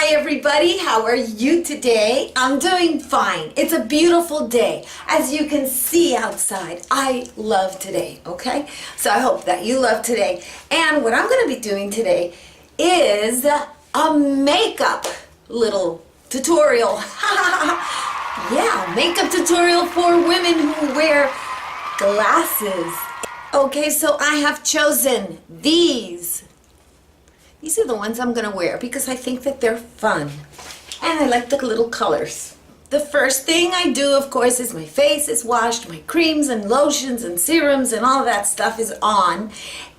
Hi everybody, how are you today? I'm doing fine. It's a beautiful day. As you can see outside, I love today, okay? So I hope that you love today. And what I'm going to be doing today is a makeup little tutorial. Yeah, makeup tutorial for women who wear glasses. Okay, so I have chosen these. These are the ones I'm going to wear because I think that they're fun. And I like the little colors. The first thing I do, of course, is my face is washed, my creams and lotions and serums and all that stuff is on.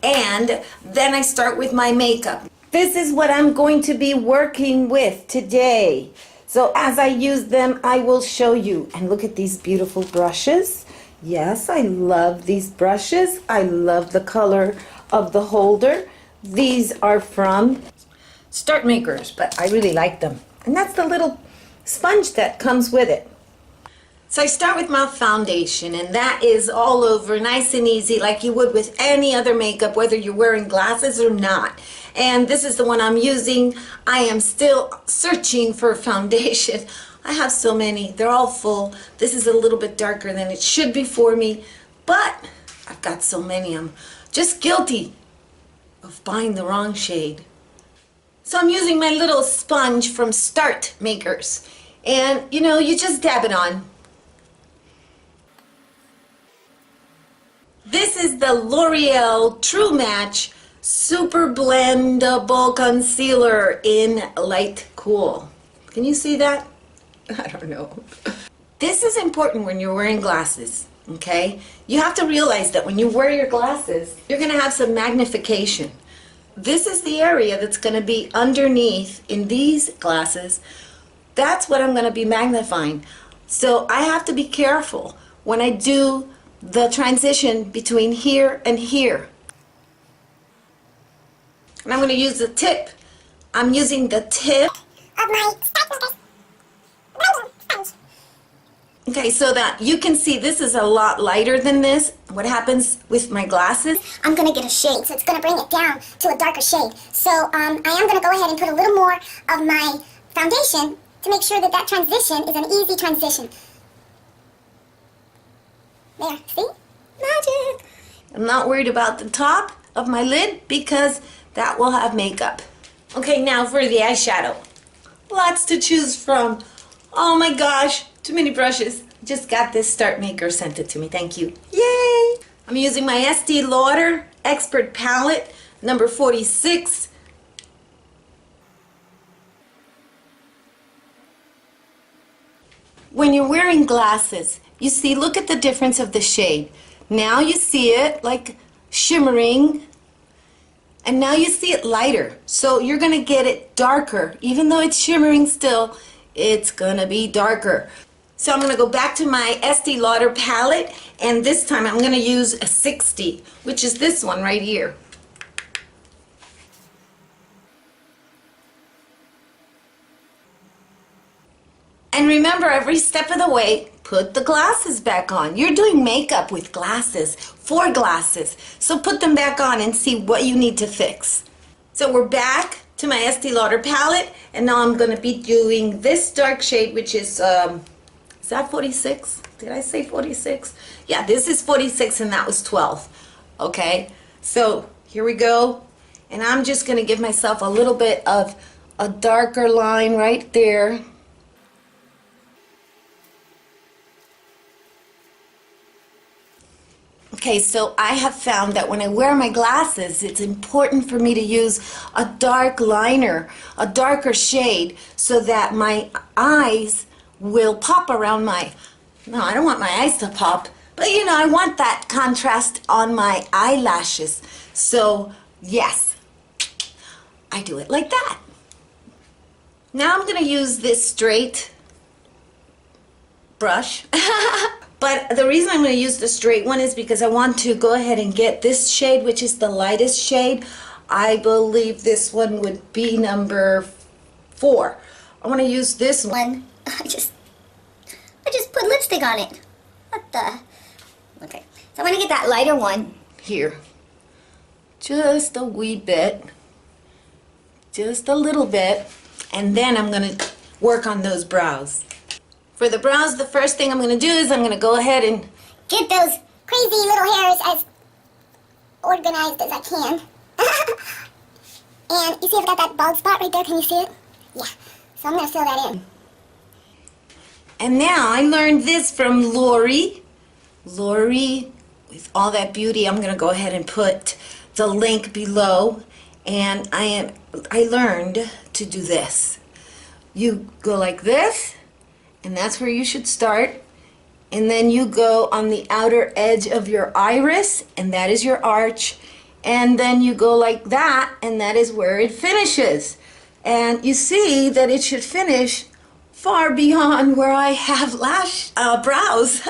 And then I start with my makeup. This is what I'm going to be working with today. So as I use them, I will show you. And look at these beautiful brushes. Yes, I love these brushes. I love the color of the holder. These are from Start Makers, but I really like them. And that's the little sponge that comes with it. So I start with my foundation, and that is all over, nice and easy, like you would with any other makeup, whether you're wearing glasses or not. And this is the one I'm using. I am still searching for foundation. I have so many. They're all full. This is a little bit darker than it should be for me, but I've got so many. I'm just guilty of buying the wrong shade. So I'm using my little sponge from Start Makers, and you know, you just dab it on. This is the L'Oreal True Match Super Blendable Concealer in Light Cool. Can you see that? I don't know. This is important when you're wearing glasses. Okay, you have to realize that when you wear your glasses, you're going to have some magnification. This is the area that's going to be underneath in these glasses. That's what I'm going to be magnifying. So I have to be careful when I do the transition between here and here. And I'm going to use the tip. I'm using the tip of my sponge. Okay, so that you can see this is a lot lighter than this. What happens with my glasses? I'm going to get a shade, so it's going to bring it down to a darker shade. So I am going to go ahead and put a little more of my foundation to make sure that that transition is an easy transition. There, see? Magic! I'm not worried about the top of my lid because that will have makeup. Okay, now for the eyeshadow. Lots to choose from. Oh my gosh, too many brushes. Just got this Start Maker, sent it to me. Thank you. Yay! I'm using my Estee Lauder Expert Palette, number 46. When you're wearing glasses, you see, look at the difference of the shade. Now you see it like shimmering, and now you see it lighter. So you're going to get it darker. Even though it's shimmering still, it's going to be darker. So I'm going to go back to my Estee Lauder palette, and this time I'm going to use a 60, which is this one right here. And remember, every step of the way, put the glasses back on. You're doing makeup with glasses, for glasses. So put them back on and see what you need to fix. So we're back to my Estee Lauder palette, and now I'm going to be doing this dark shade, which is that 46? Did I say 46? Yeah, this is 46 and that was 12. Okay, so here we go. And I'm just going to give myself a little bit of a darker line right there. Okay, so I have found that when I wear my glasses, it's important for me to use a dark liner, a darker shade, so that my eyes will pop around my, no, I don't want my eyes to pop, but you know, I want that contrast on my eyelashes. So yes, I do it like that. Now I'm going to use this straight brush. But the reason I'm going to use the straight one is because I want to go ahead and get this shade, which is the lightest shade. I believe this one would be number 4. I want to use this one. I just put lipstick on it. What the? Okay, so I'm going to get that lighter one. Here. Just a wee bit. Just a little bit. and then I'm going to work on those brows. For the brows, the first thing I'm going to do is I'm going to go ahead and get those crazy little hairs as organized as I can. And you see I've got that bald spot right there, can you see it? Yeah, so I'm going to fill that in. And now I learned this from Lori. Lori, with all that beauty, I'm going to go ahead and put the link below. And I learned to do this. You go like this, and that's where you should start. And then you go on the outer edge of your iris, and that is your arch. And then you go like that, and that is where it finishes. And you see that it should finish far beyond where I have brows.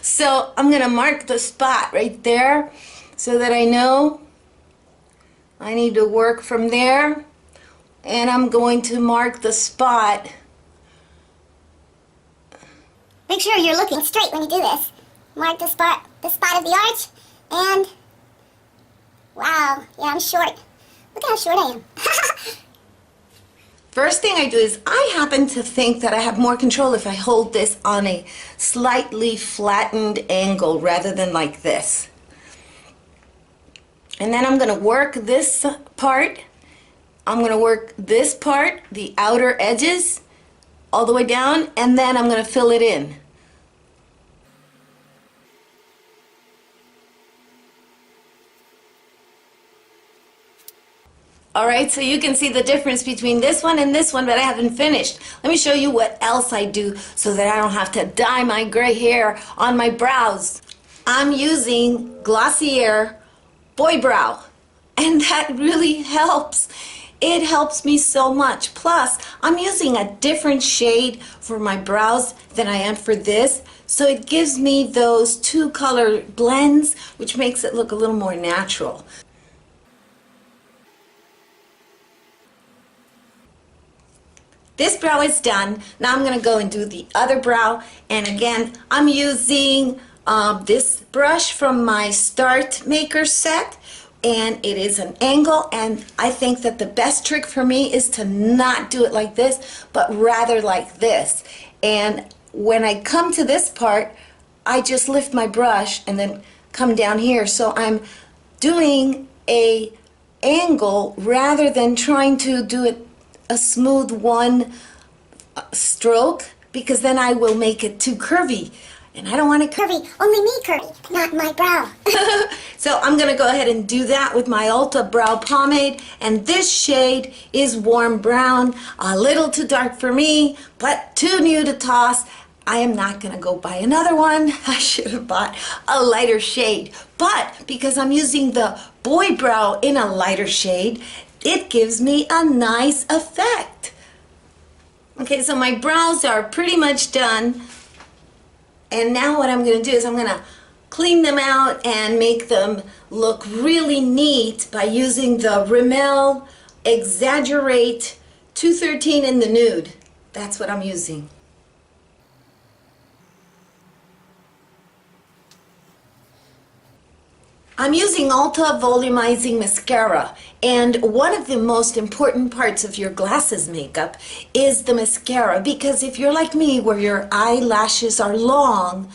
So I'm going to mark the spot right there so that I know I need to work from there. And I'm going to mark the spot. Make sure you're looking straight when you do this. Mark the spot of the arch, and wow, yeah, I'm short. Look how short I am. First thing I do is I happen to think that I have more control if I hold this on a slightly flattened angle rather than like this. And then I'm going to work this part. I'm going to work this part, the outer edges, all the way down, and then I'm going to fill it in. Alright, so you can see the difference between this one and this one, but I haven't finished. Let me show you what else I do so that I don't have to dye my gray hair on my brows. I'm using Glossier Boy Brow, and that really helps. It helps me so much. Plus, I'm using a different shade for my brows than I am for this, so it gives me those two color blends, which makes it look a little more natural. This brow is done. Now I'm going to go and do the other brow. And again, I'm using this brush from my Start Maker set. And it is an angle. And I think that the best trick for me is to not do it like this, but rather like this. And when I come to this part, I just lift my brush and then come down here. So I'm doing a angle rather than trying to do it a smooth one stroke, because then I will make it too curvy, and I don't want it curvy. Only me curvy, not my brow. So I'm gonna go ahead and do that with my Ulta Brow Pomade, and this shade is warm brown, a little too dark for me, but too new to toss. I am not gonna go buy another one. I should have bought a lighter shade, but because I'm using the Boy Brow in a lighter shade, it gives me a nice effect. Okay, so my brows are pretty much done. And now what I'm going to do is I'm going to clean them out and make them look really neat by using the Rimmel Exaggerate 213 in the nude. That's what I'm using. I'm using Ulta Volumizing Mascara, and one of the most important parts of your glasses makeup is the mascara, because if you're like me where your eyelashes are long,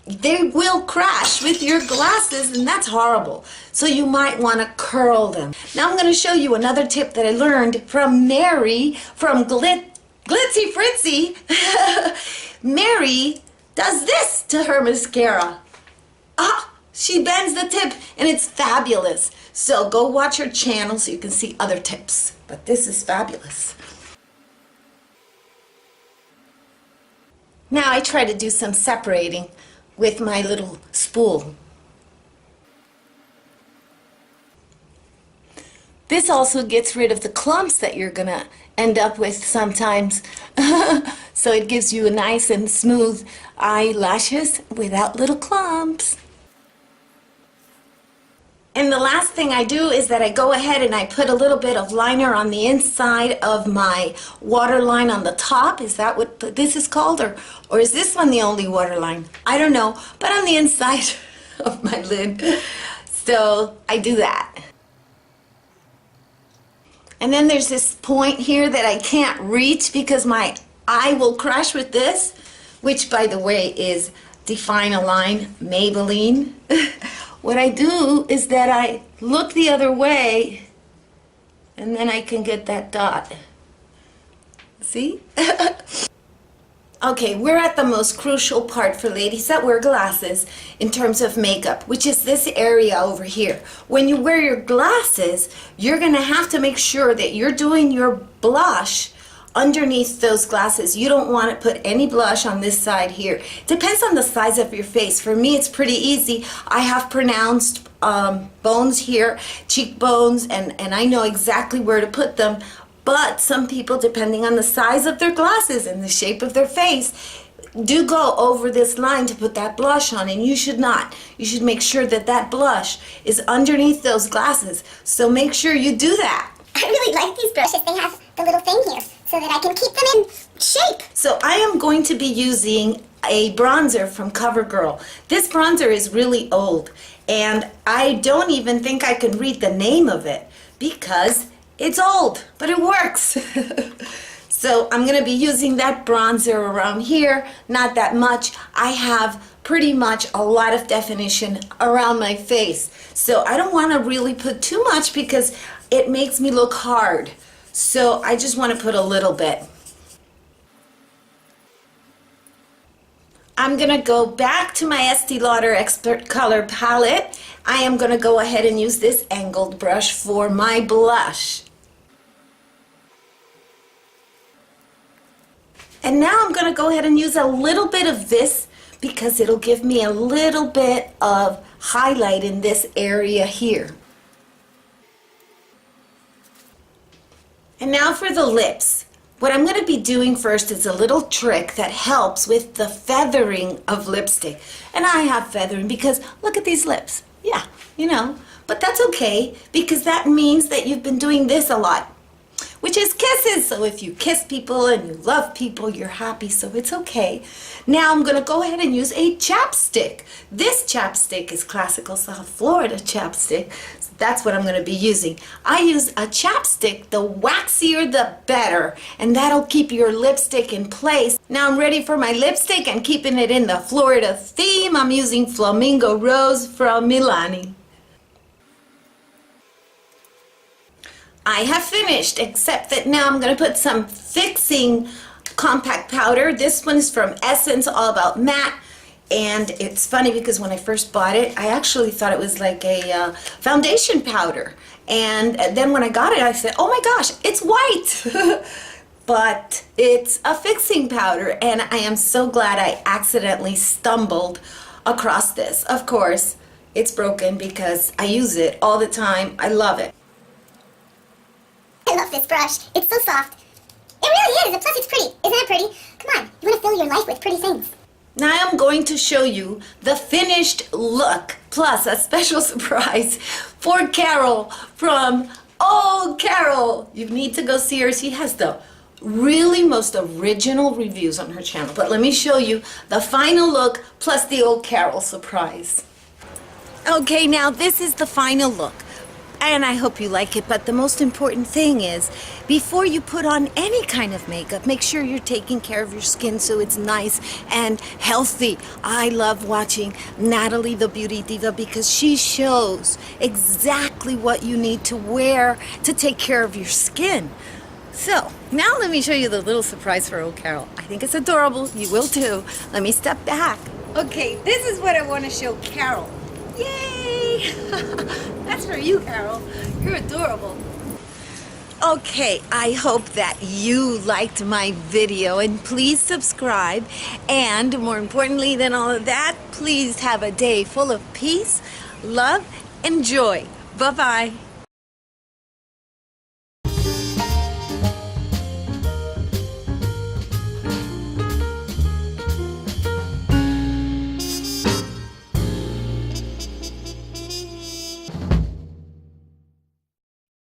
they will crash with your glasses, and that's horrible. So you might want to curl them. Now I'm going to show you another tip that I learned from Mary from Glitzy Fritzy. Mary does this to her mascara. She bends the tip, and it's fabulous. So go watch her channel so you can see other tips. But this is fabulous. Now I try to do some separating with my little spool. This also gets rid of the clumps that you're going to end up with sometimes. So it gives you a nice and smooth eyelashes without little clumps. And the last thing I do is that I go ahead and I put a little bit of liner on the inside of my waterline on the top. Is that what this is called? Or is this one the only waterline? I don't know, but on the inside of my lid. So I do that. And then there's this point here that I can't reach because my eye will crash with this, which by the way is Define a Line Maybelline. What I do is that I look the other way and then I can get that dot. See? Okay, we're at the most crucial part for ladies that wear glasses in terms of makeup, which is this area over here. When you wear your glasses, you're gonna have to make sure that you're doing your blush underneath those glasses. You don't want to put any blush on this side here. Depends on the size of your face. For me, it's pretty easy. I have pronounced bones here, cheekbones, and I know exactly where to put them. But some people, depending on the size of their glasses and the shape of their face, do go over this line to put that blush on, and you should not. You should make sure that that blush is underneath those glasses. So make sure you do that. I really like these brushes. They have the little thing here so that I can keep them in shape. So I am going to be using a bronzer from CoverGirl. This bronzer is really old, and I don't even think I can read the name of it because it's old, but it works. So I'm going to be using that bronzer around here, not that much. I have pretty much a lot of definition around my face. So I don't want to really put too much because it makes me look hard. So I just want to put a little bit. I'm going to go back to my Estee Lauder Expert Color Palette. I am going to go ahead and use this angled brush for my blush. And now I'm going to go ahead and use a little bit of this because it'll give me a little bit of highlight in this area here. And now for the lips. What I'm going to be doing first is a little trick that helps with the feathering of lipstick. And I have feathering because look at these lips. Yeah, you know, but that's okay because that means that you've been doing this a lot, which is kisses. So if you kiss people and you love people, you're happy, so it's okay. Now I'm going to go ahead and use a chapstick. This chapstick is classical South Florida chapstick. So that's what I'm going to be using. I use a chapstick, the waxier the better, and that'll keep your lipstick in place. Now I'm ready for my lipstick and keeping it in the Florida theme. I'm using Flamingo Rose from Milani. I have finished, except that now I'm going to put some fixing compact powder. This one's from Essence, all about matte. And it's funny because when I first bought it, I actually thought it was like a foundation powder. And then when I got it, I said, oh my gosh, it's white. But it's a fixing powder. And I am so glad I accidentally stumbled across this. Of course, it's broken because I use it all the time. I love it. I love this brush. It's so soft. It really is, and plus it's pretty. Isn't it pretty? Come on, you want to fill your life with pretty things. Now I'm going to show you the finished look, plus a special surprise for Carol from Carol. You need to go see her. She has the really most original reviews on her channel. But let me show you the final look plus the Carol surprise. Okay, now this is the final look. And I hope you like it, but the most important thing is, before you put on any kind of makeup, make sure you're taking care of your skin so it's nice and healthy. I love watching Nathalie, the beauty diva, because she shows exactly what you need to wear to take care of your skin. So, now let me show you the little surprise for Carol. I think it's adorable. You will too. Let me step back. Okay, this is what I want to show Carol. Yay! That's for you, Carol. You're adorable. Okay, I hope that you liked my video, and please subscribe. And more importantly than all of that, please have a day full of peace, love, and joy. Bye-bye.